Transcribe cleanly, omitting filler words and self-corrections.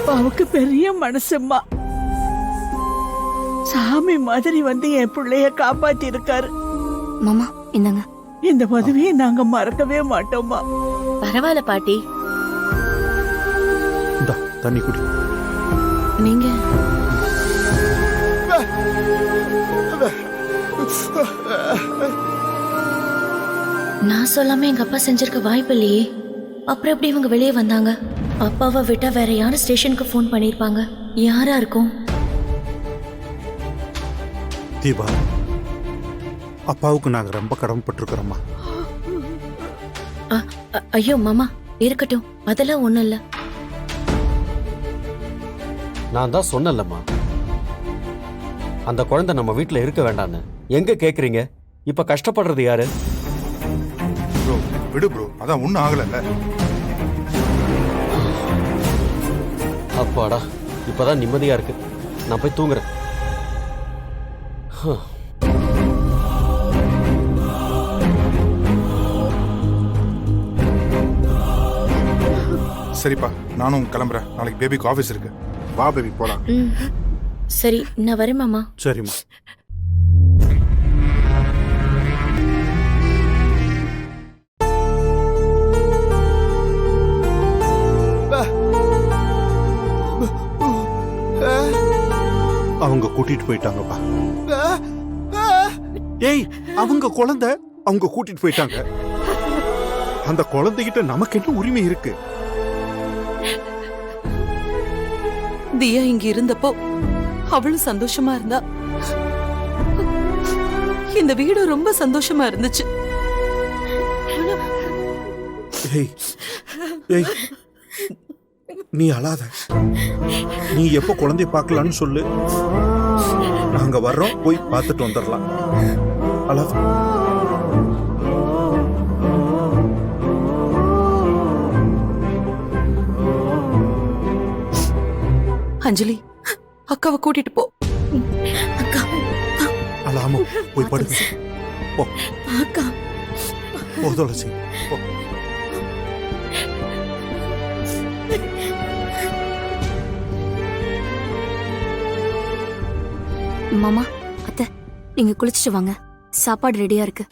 அப்பாவுக்கு பெரிய மனசும்மா. சாமி மாதிரி வந்து என் பிள்ளைய காப்பாத்தி இருக்காரு. மாமா இந்தாங்க. இந்த உதவியை நாங்க மறக்கவே மாட்டோம்மா. பரவாயில்ல பாட்டி. இந்தா தண்ணி குடி. நீங்க நான் சொல்லாம எங்க அப்பா செஞ்சிருக்க வாய்ப்பு இல்லையே. அப்புறம் எப்படி இவங்க வெளியே வந்தாங்க? அப்பாவை விட்டா வேற யாரும் ஸ்டேஷனுக்கு ஃபோன் பண்ணிருப்பாங்க. யாரா இருக்கும்? தீபா, அப்பாவுக்கு நாங்க ரொம்ப கடமைப்பட்டிருக்கிறோம்மா. ஐயோ மாமா, இருக்கட்டும், அதெல்லாம் ஒண்ணும் இல்ல. நான் தான் சொன்னேன்லம்மா, அந்த குழந்தை நம்ம வீட்டுல இருக்க வேண்டான்னு. எங்க கேக்குறீங்க? இப்ப கஷ்டப்படுறது யாரு? ப்ரோ விடு ப்ரோ, அதான் ஒன்றும் ஆகலைல்ல. அப்பாடா, இப்பதான் நிம்மதியா இருக்கு. நான் போய் தூங்குறேன். சரிப்பா, நானும் கிளம்புறேன். நாளைக்கு பேபிக்கு ஆஃபீஸ் இருக்கு. வா பேபி போலாம். சரி, நான் வரேன் மாமா. சரிம்மா. அவங்க கூட்டிட்டு போயிட்டாங்கப்பா. ஏய், அவங்க குழந்தை அவங்க கூட்டிட்டு போயிட்டாங்க. அந்த குழந்தைகிட்ட நமக்கு என்ன உரிமை இருக்கு? தியா இங்க இருந்தப்போ அவளும் சந்தோஷமா இருந்தா. இந்த வீடு ரொம்ப சந்தோஷமா இருந்துச்சு. ஏய் ஏய், நீ அழாத. நீ எப்போ குழந்தைய பார்க்கலான்னு சொல்லு, நாங்க வர்றோம், போய் பார்த்துட்டு வந்துடலாம். அழாத. அஞ்சலி, அக்காவை கூட்டிட்டு போ. அக்கா, அழாம போய் படுங்க. போ அக்கா. போ துளசி, போ. மாமா, அத்தை, நீங்க குளிச்சுட்டு வாங்க. சாப்பாடு ரெடியா இருக்கு.